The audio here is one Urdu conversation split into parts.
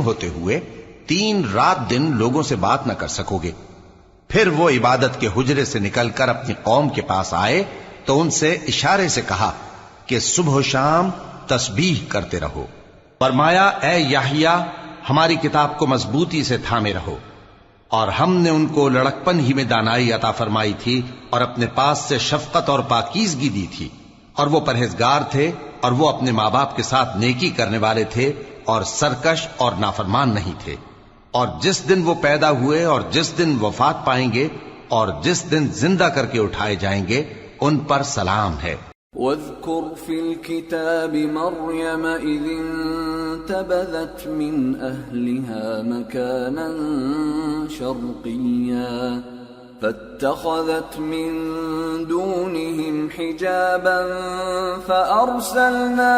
ہوتے ہوئے 3 رات دن لوگوں سے بات نہ کر سکو گے۔ پھر وہ عبادت کے حجرے سے نکل کر اپنی قوم کے پاس آئے تو ان سے اشارے سے کہا کہ صبح و شام تسبیح کرتے رہو۔ فرمایا اے یحییٰ ہماری کتاب کو مضبوطی سے تھامے رہو، اور ہم نے ان کو لڑکپن ہی میں دانائی عطا فرمائی تھی اور اپنے پاس سے شفقت اور پاکیزگی دی تھی، اور وہ پرہیزگار تھے اور وہ اپنے ماں باپ کے ساتھ نیکی کرنے والے تھے اور سرکش اور نافرمان نہیں تھے۔ اور جس دن وہ پیدا ہوئے اور جس دن وفات پائیں گے اور جس دن زندہ کر کے اٹھائے جائیں گے ان پر سلام ہے۔ واذكر في الكتاب مريم إذ انتبذت من أهلها مكانا شرقيا فاتخذت من دونهم حجابا فأرسلنا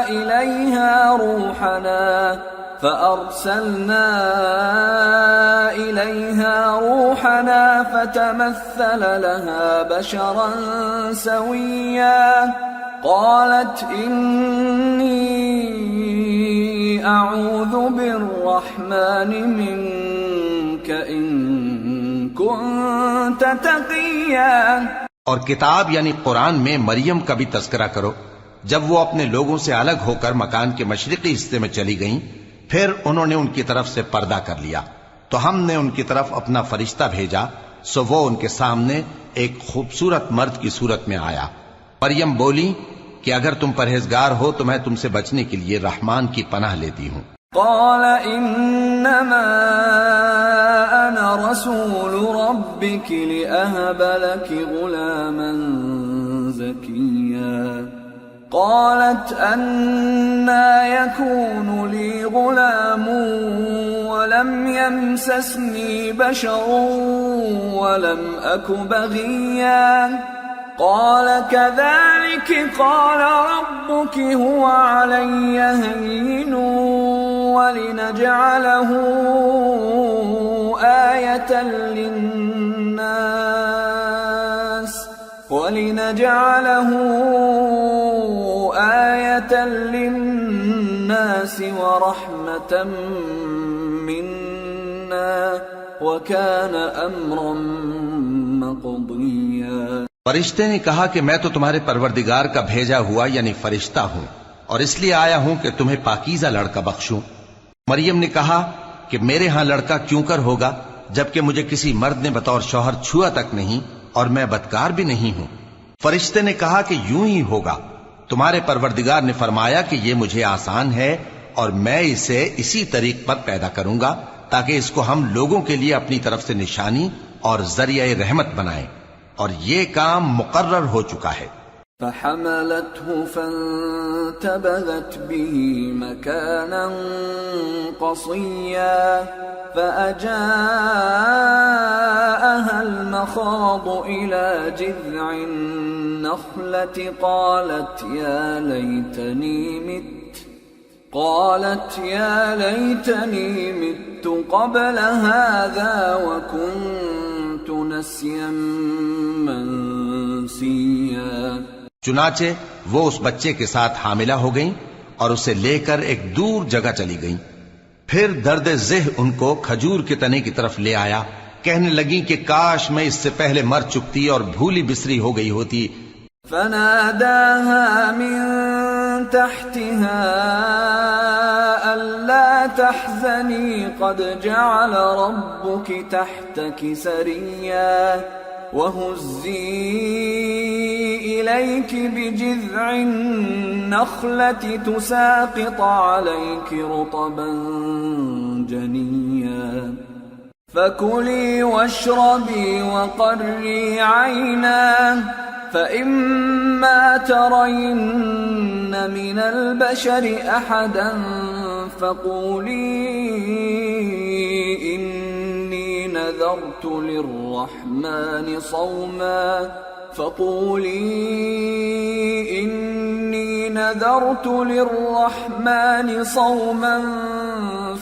إليها روحنا فتمثل لها بشرا سويا قالت إني أعوذ بالرحمن منك إن كنت تقيا۔ اور کتاب یعنی قرآن میں مریم کا بھی تذکرہ کرو جب وہ اپنے لوگوں سے الگ ہو کر مکان کے مشرقی حصے میں چلی گئیں، پھر انہوں نے ان کی طرف سے پردہ کر لیا تو ہم نے ان کی طرف اپنا فرشتہ بھیجا، سو وہ ان کے سامنے ایک خوبصورت مرد کی صورت میں آیا۔ مریم بولی کہ اگر تم پرہیزگار ہو تو میں تم سے بچنے کے لیے رحمان کی پناہ لیتی ہوں۔ قال انما انا رسول ربك لأهب لك غلاما زكيا قالت أنى يكون لي غلام ولم يمسسني بشر ولم أك بغيا قال كذلك قال ربك هو علي هين ولنجعله آية للناس ورحمة منا وكان أمرا مقضيا۔ فرشتے نے کہا کہ میں تو تمہارے پروردگار کا بھیجا ہوا یعنی فرشتہ ہوں، اور اس لیے آیا ہوں کہ تمہیں پاکیزہ لڑکا بخشوں۔ مریم نے کہا کہ میرے ہاں لڑکا کیوں کر ہوگا جبکہ مجھے کسی مرد نے بطور شوہر چھوا تک نہیں اور میں بدکار بھی نہیں ہوں۔ فرشتے نے کہا کہ یوں ہی ہوگا، تمہارے پروردگار نے فرمایا کہ یہ مجھے آسان ہے اور میں اسے اسی طریق پر پیدا کروں گا تاکہ اس کو ہم لوگوں کے لیے اپنی طرف سے نشانی اور ذریعہ رحمت بنائیں، اور یہ کام مقرر ہو چکا ہے۔ فحملته فانتبذت به مكانا قصيا فأجاءها المخاض إلى جذع النخلة قالت يا ليتني مت قبل هذا وكنت نسيا منسيا۔ چنانچہ وہ اس بچے کے ساتھ حاملہ ہو گئیں اور اسے لے کر ایک دور جگہ چلی گئیں۔ پھر درد ذہ ان کو کھجور کے تنے کی طرف لے آیا، کہنے لگیں کہ کاش میں اس سے پہلے مر چکتی اور بھولی بسری ہو گئی ہوتی۔ فناداها من تحتها ألا تحزني قد جعل ربك تحتك سريا وهزي إليك بجذع النخلة تساقط عليك رطبا جنيا فكلي واشربي وقري عينا فإما ترين من البشر أحدا فقولي إني نذرت للرحمن صوما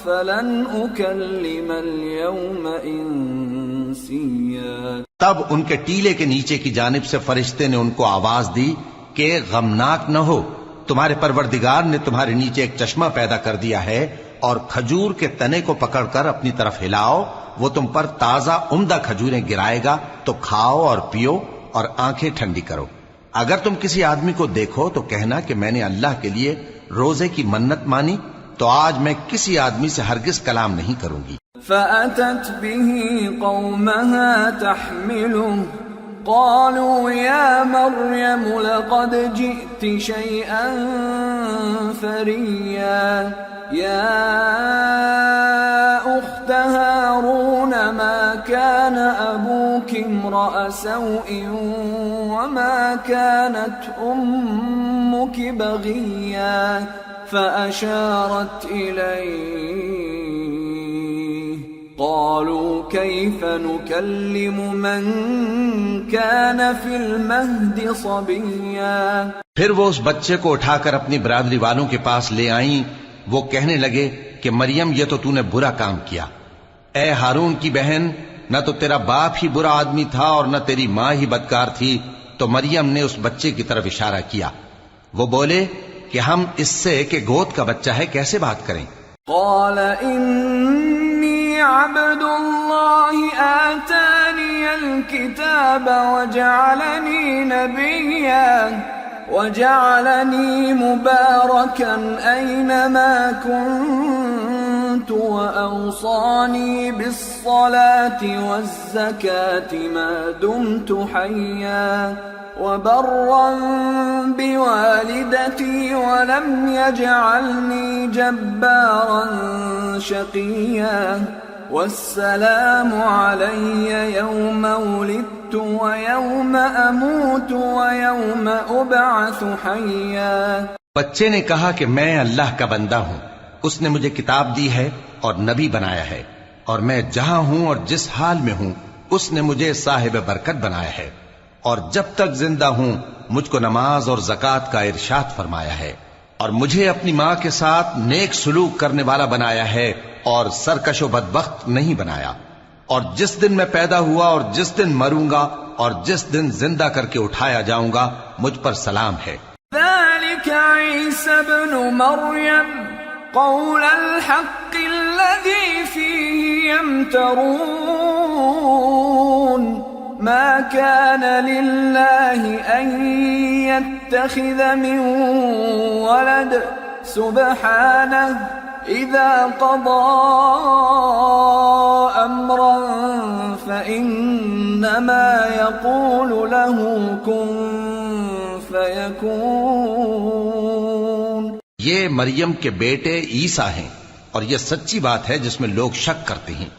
فلن أكلم اليوم إنسيا۔ تب ان کے ٹیلے کے نیچے کی جانب سے فرشتے نے ان کو آواز دی کہ غمناک نہ ہو، تمہارے پروردگار نے تمہارے نیچے ایک چشمہ پیدا کر دیا ہے، اور کھجور کے تنے کو پکڑ کر اپنی طرف ہلاؤ، وہ تم پر تازہ عمدہ کھجوریں گرائے گا، تو کھاؤ اور پیو اور آنکھیں ٹھنڈی کرو۔ اگر تم کسی آدمی کو دیکھو تو کہنا کہ میں نے اللہ کے لیے روزے کی منت مانی، تو آج میں کسی آدمی سے ہرگز کلام نہیں کروں گی۔ فأتت به قومها تحمله قالوا يا مريم لقد جئت شيئا فريا يا أخت هارون ما كان أبوك امرأ سوء وما كانت أمك بغيا فأشارت إليه قالوا كيف نكلم من كان في المهد صبيا۔ پھر وہ اس بچے کو اٹھا کر اپنی برادری والوں کے پاس لے آئیں۔ وہ کہنے لگے کہ مریم یہ تو نے برا کام کیا، اے ہارون کی بہن، نہ تو تیرا باپ ہی برا آدمی تھا اور نہ تیری ماں ہی بدکار تھی۔ تو مریم نے اس بچے کی طرف اشارہ کیا۔ وہ بولے کہ ہم اس سے کہ گود کا بچہ ہے کیسے بات کریں؟ قال إني عبد الله آتاني الكتاب وجعلني نبيا وجعلني مباركا أينما كنت وأوصاني بالصلاة والزكاة ما دمت حيا وبرا بوالدتي ولم يجعلني جبارا شقيا والسلام علي يوم ولدت ويوم أموت ويوم أبعث حيا۔ بچے نے کہا کہ میں اللہ کا بندہ ہوں، اس نے مجھے کتاب دی ہے اور نبی بنایا ہے، اور میں جہاں ہوں اور جس حال میں ہوں اس نے مجھے صاحب برکت بنایا ہے، اور جب تک زندہ ہوں مجھ کو نماز اور زکوٰۃ کا ارشاد فرمایا ہے، اور مجھے اپنی ماں کے ساتھ نیک سلوک کرنے والا بنایا ہے اور سرکش و بدبخت نہیں بنایا، اور جس دن میں پیدا ہوا اور جس دن مروں گا اور جس دن زندہ کر کے اٹھایا جاؤں گا مجھ پر سلام ہے۔ ذلك عيسى ابن مريم قول الحق الذي فيه يمترون ما كان لله أن يتخذ من ولد سبحانه إذا قضى أمرا فإنما يقول له كن فيكون۔ یہ مریم کے بیٹے عیسیٰ ہیں، اور یہ سچی بات ہے جس میں لوگ شک کرتے ہیں۔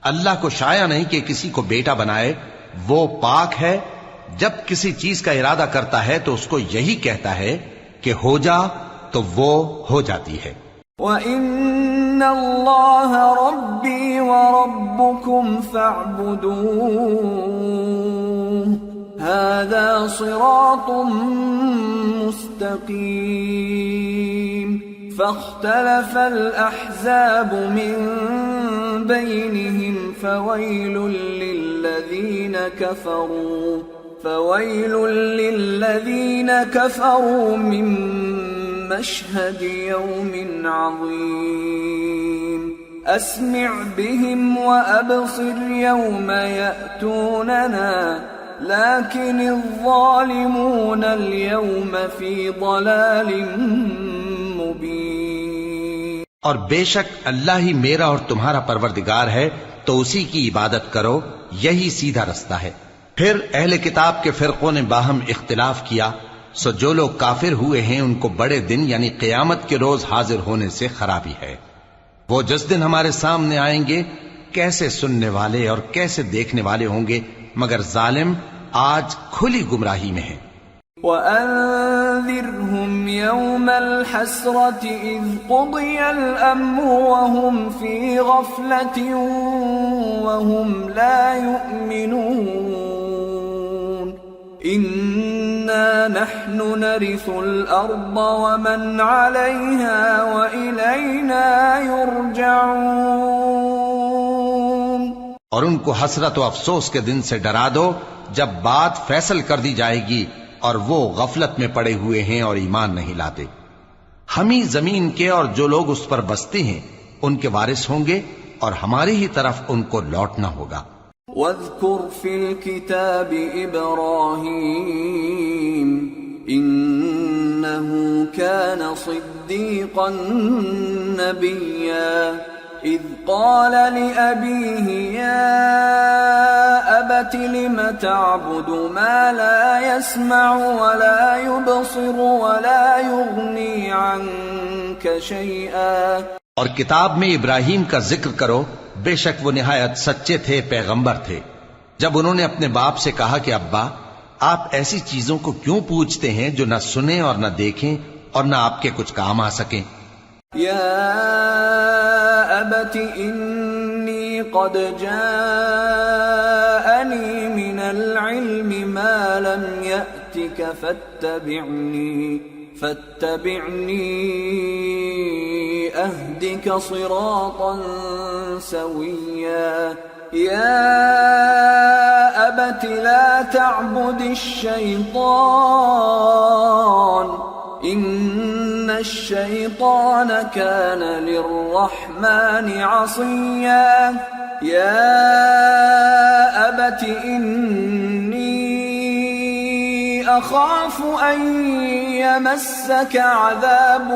اللہ کو شایع نہیں کہ کسی کو بیٹا بنائے، وہ پاک ہے، جب کسی چیز کا ارادہ کرتا ہے تو اس کو یہی کہتا ہے کہ ہو جا تو وہ ہو جاتی ہے۔ وَإِنَّ اللَّهَ رَبِّي وَرَبُّكُمْ فَاعْبُدُوهُ هَذَا صِرَاطٌ مُسْتَقِيمٌ۔ فاختلف الأحزاب من بينهم فويل للذين كفروا من مشهد يوم عظيم أسمع بهم وأبصر يوم يأتوننا لكن الظالمون اليوم في ضلال مبين۔ اور بے شک اللہ ہی میرا اور تمہارا پروردگار ہے، تو اسی کی عبادت کرو، یہی سیدھا رستہ ہے۔ پھر اہل کتاب کے فرقوں نے باہم اختلاف کیا، سو جو لوگ کافر ہوئے ہیں ان کو بڑے دن یعنی قیامت کے روز حاضر ہونے سے خرابی ہے۔ وہ جس دن ہمارے سامنے آئیں گے کیسے سننے والے اور کیسے دیکھنے والے ہوں گے، مگر ظالم آج کھلی گمراہی میں ہیں۔ وَأَنذِرْهُمْ يَوْمَ الْحَسْرَةِ إِذْ قُضِيَ الْأَمْرُ وَهُمْ فِي غَفْلَةٍ وَهُمْ لَا يُؤْمِنُونَ إِنَّا نَحْنُ نَرِثُ الْأَرْضَ وَمَنْ عَلَيْهَا وَإِلَيْنَا يُرْجَعُونَ۔ اور ان کو حسرت و افسوس کے دن سے ڈرا دو جب بات فیصل کر دی جائے گی اور وہ غفلت میں پڑے ہوئے ہیں اور ایمان نہیں لاتے. ہم ہی زمین کے اور جو لوگ اس پر بستے ہیں ان کے وارث ہوں گے اور ہماری ہی طرف ان کو لوٹنا ہوگا. واذكر في الكتاب إبراهيم إنه كان صديقا نبيا إذ قال لأبيه يا أبت لم تعبد ما لا يسمع ولا يبصر ولا يغني عنك شيئا. اور کتاب میں ابراہیم کا ذکر کرو، بے شک وہ نہایت سچے تھے، پیغمبر تھے، جب انہوں نے اپنے باپ سے کہا کہ ابا آپ ایسی چیزوں کو کیوں پوچھتے ہیں جو نہ سنیں اور نہ دیکھیں اور نہ آپ کے کچھ کام آ سکیں. یا ابت انی قد جاءنی من العلم ما لم یأتک فاتبعنی اهدک صراطا سویا. یا ابت لا تعبد الشیطان ان الشیطان كان للرحمن عصیا. یا ابت انی اخاف ان يمسك عذاب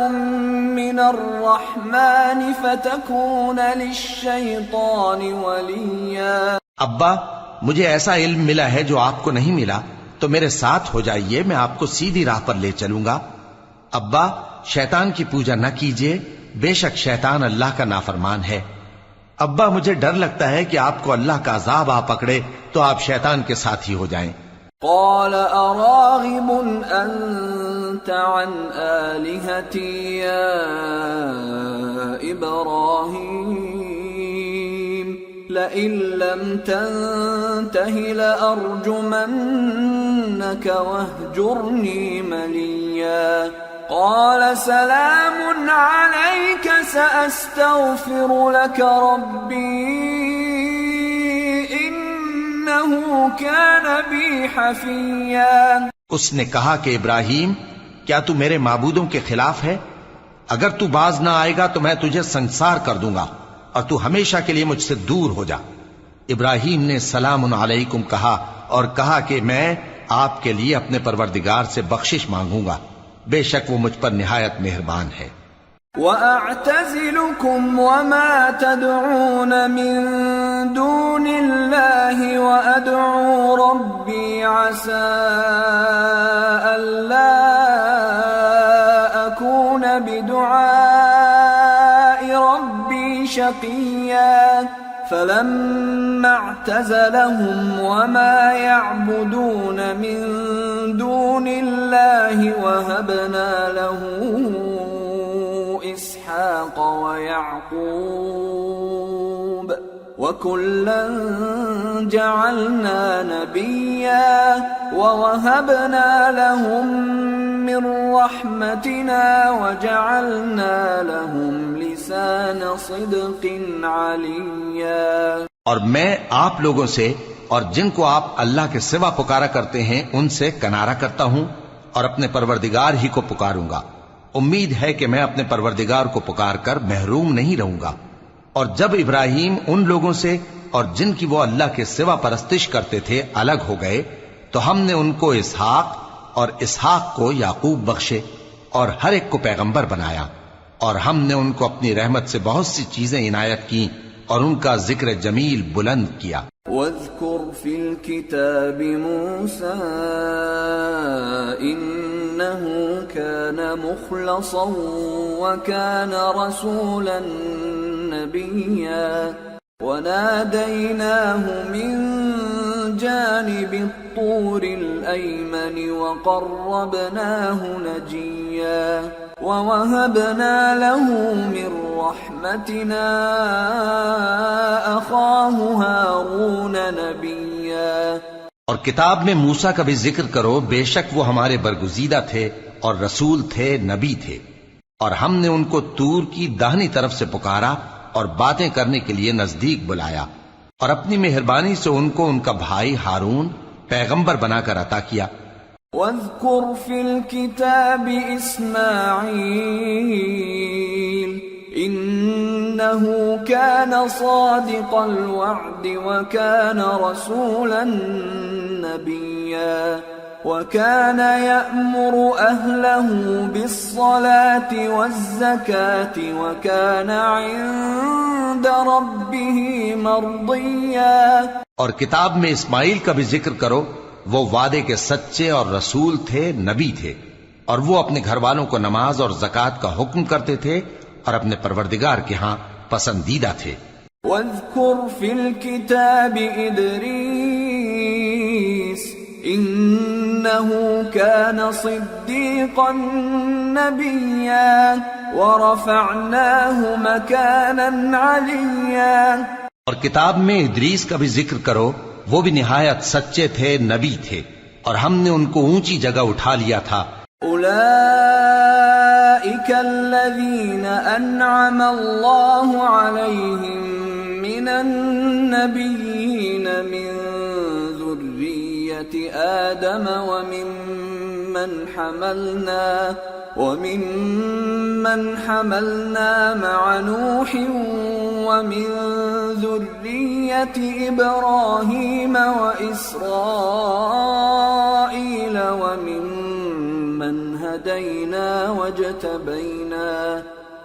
من الرحمن فتكون للشیطان ولیا. ابا مجھے ایسا علم ملا ہے جو آپ کو نہیں ملا، تو میرے ساتھ ہو جائیے، میں آپ کو سیدھی راہ پر لے چلوں گا. ابا شیطان کی پوجا نہ کیجیے، بے شک شیطان اللہ کا نافرمان ہے. ابا مجھے ڈر لگتا ہے کہ آپ کو اللہ کا عذاب آ پکڑے تو آپ شیطان کے ساتھی ہو جائیں. قال اراغب انت عن آلهتي يا ابراهيم لئن لم تنته لأرجمنك واهجرني مليا. قال سلام عليك سأستغفر لك ربي إنه كان بي حفيا. اس نے کہا کہ ابراہیم کیا تو میرے معبودوں کے خلاف ہے؟ اگر تو باز نہ آئے گا تو میں تجھے سنسار کر دوں گا اور تو ہمیشہ کے لیے مجھ سے دور ہو جا. ابراہیم نے سلام علیکم کہا اور کہا کہ میں آپ کے لیے اپنے پروردگار سے بخشش مانگوں گا، بے شک وہ مجھ پر نہایت مہربان ہے. وَأَعْتَزِلُكُمْ وَمَا تَدْعُونَ مِن دُونِ اللَّهِ وَأَدْعُو رَبِّي عَسَىٰ أَلَّا أَكُونَ بِدُعَاءِ رَبِّي شَقِيًّا. فَلَمَّا اعْتَزَلَهُمْ وَمَا يَعْبُدُونَ مِن دُونِ اللَّهِ وَهَبْنَا لَهُ إسحاق ويعقوب وكلا جعلنا نبيا ووهبنا لهم من رحمتنا وجعلنا لهم لسان صدق عليا. اور میں آپ لوگوں سے اور جن کو آپ اللہ کے سوا پکارا کرتے ہیں ان سے کنارہ کرتا ہوں اور اپنے پروردگار ہی کو پکاروں گا. امید ہے کہ میں اپنے پروردگار کو پکار کر محروم نہیں رہوں گا. اور جب ابراہیم ان لوگوں سے اور جن کی وہ اللہ کے سوا پرستش کرتے تھے الگ ہو گئے تو ہم نے ان کو اسحاق اور اسحاق کو یعقوب بخشے اور ہر ایک کو پیغمبر بنایا، اور ہم نے ان کو اپنی رحمت سے بہت سی چیزیں عنایت کی اور ان کا ذکر جمیل بلند کیا. واذكر في الكتاب موسى إنه كان مخلصا وكان رسولا نبيا. وناديناه من جانب الطور الأيمن وقربناه نجيا. ووهبنا له من رحمتنا أخاه هارون نبيا. اور کتاب میں موسیٰ کا بھی ذکر کرو، بے شک وہ ہمارے برگزیدہ تھے اور رسول تھے، نبی تھے، اور ہم نے ان کو طور کی داہنی طرف سے پکارا اور باتیں کرنے کے لیے نزدیک بلایا، اور اپنی مہربانی سے ان کو ان کا بھائی ہارون پیغمبر بنا کر عطا کیا. واذكر في الكتاب إسماعيل إنه كان صادق الوعد وكان رسولا نبيا وكان يأمر أهله بالصلاة والزكاة وكان عند ربه مرضيا. اور کتاب میں اسماعیل کا بھی ذکر کرو، وہ وعدے کے سچے اور رسول تھے، نبی تھے، اور وہ اپنے گھر والوں کو نماز اور زکوٰۃ کا حکم کرتے تھے اور اپنے پروردگار کے ہاں پسندیدہ تھے. واذكر في الكتاب إدريس إنه كان صديقا نبيا ورفعناه مكانا عليا. اور کتاب میں ادریس کا بھی ذکر کرو، وہ بھی نہایت سچے تھے، نبی تھے، اور ہم نے ان کو اونچی جگہ اٹھا لیا تھا. أولئك الذين أنعم الله عليهم من النبيين من ذرية آدم ومن حملنا مع نوح ومن ذرية إبراهيم وإسرائيل وممن هدينا واجتبينا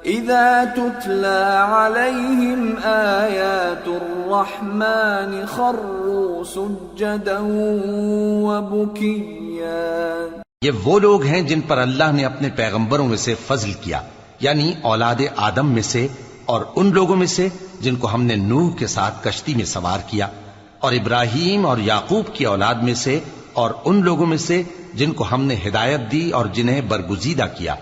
إذا تتلى عليهم آيات الرحمن خروا سجدا وبكيا. یہ وہ لوگ ہیں جن پر اللہ نے اپنے پیغمبروں میں سے فضل کیا، یعنی اولاد آدم میں سے، اور ان لوگوں میں سے جن کو ہم نے نوح کے ساتھ کشتی میں سوار کیا، اور ابراہیم اور یعقوب کی اولاد میں سے، اور ان لوگوں میں سے جن کو ہم نے ہدایت دی اور جنہیں برگزیدہ کیا.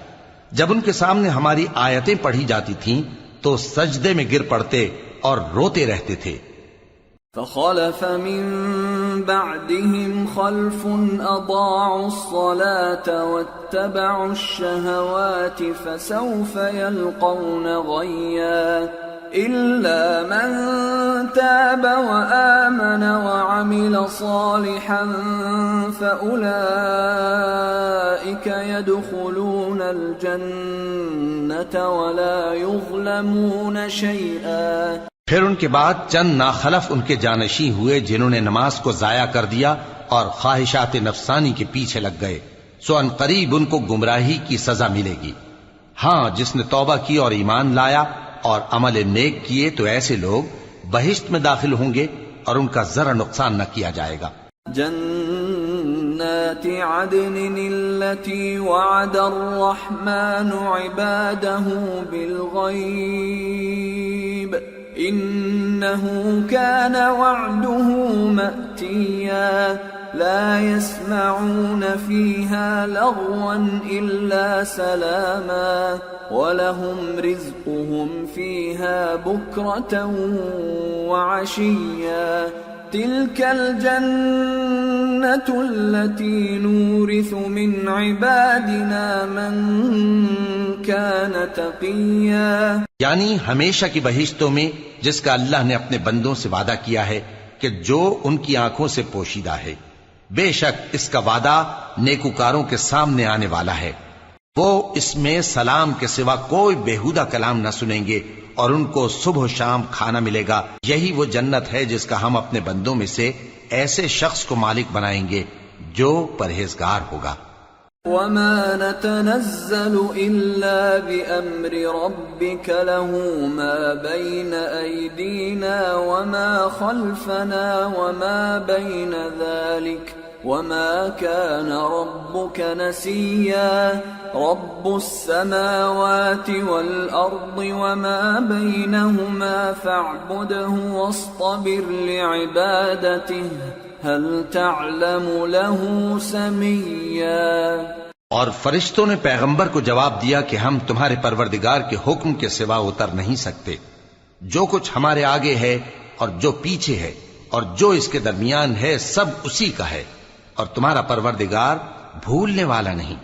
جب ان کے سامنے ہماری آیتیں پڑھی جاتی تھیں تو سجدے میں گر پڑتے اور روتے رہتے تھے. فخلف من بعدهم خلف أضاعوا الصلاة واتبعوا الشهوات فسوف يلقون غيا إلا من تاب وآمن وعمل صالحا فأولئك يدخلون الجنة ولا يظلمون شيئا. پھر ان کے بعد چند ناخلف ان کے جانشین ہوئے جنہوں نے نماز کو ضائع کر دیا اور خواہشات نفسانی کے پیچھے لگ گئے، سو ان قریب ان کو گمراہی کی سزا ملے گی. ہاں، جس نے توبہ کی اور ایمان لایا اور عمل نیک کیے تو ایسے لوگ بہشت میں داخل ہوں گے اور ان کا ذرا نقصان نہ کیا جائے گا. جنات عدن التي وعد الرحمن عباده بالغيب إنه كان وعده مأتيا لا يسمعون فيها لغوا إلا سلاما ولهم رزقهم فيها بكرة وعشيا تلك الجنة التي نورث من عبادنا من كان تقيا. یعنی ہمیشہ کی بہشتوں میں جس کا اللہ نے اپنے بندوں سے وعدہ کیا ہے کہ جو ان کی آنکھوں سے پوشیدہ ہے، بے شک اس کا وعدہ نیکوکاروں کے سامنے آنے والا ہے. وہ اس میں سلام کے سوا کوئی بیہودہ کلام نہ سنیں گے اور ان کو صبح و شام کھانا ملے گا. یہی وہ جنت ہے جس کا ہم اپنے بندوں میں سے ایسے شخص کو مالک بنائیں گے جو پرہیزگار ہوگا. وما نتنزل إلا بأمر ربك له ما بين أيدينا وما خلفنا وما بين ذلك وما كان ربك نسيا رب السماوات والأرض وما بينهما فاعبده واصطبر لعبادته هل تعلم له سميا. اور فرشتوں نے پیغمبر کو جواب دیا کہ ہم تمہارے پروردگار کے حکم کے سوا اتر نہیں سکتے. جو کچھ ہمارے آگے ہے اور جو پیچھے ہے اور جو اس کے درمیان ہے سب اسی کا ہے، اور تمہارا پروردگار بھولنے والا نہیں.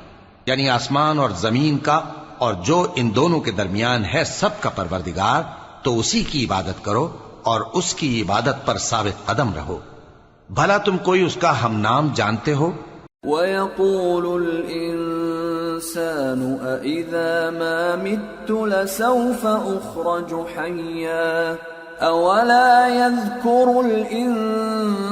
یعنی آسمان اور زمین کا اور جو ان دونوں کے درمیان ہے سب کا پروردگار، تو اسی کی عبادت کرو اور اس کی عبادت پر ثابت قدم رہو. بھلا تم کوئی اس کا ہم نام جانتے ہو؟ وَيَقُولُ الْإِنسَانُ أَإِذَا مَا مِتُّ لَسَوْفَ أُخْرَجُ حَيًّا أَوَلَا يَذْكُرُ الْإِنسَانُ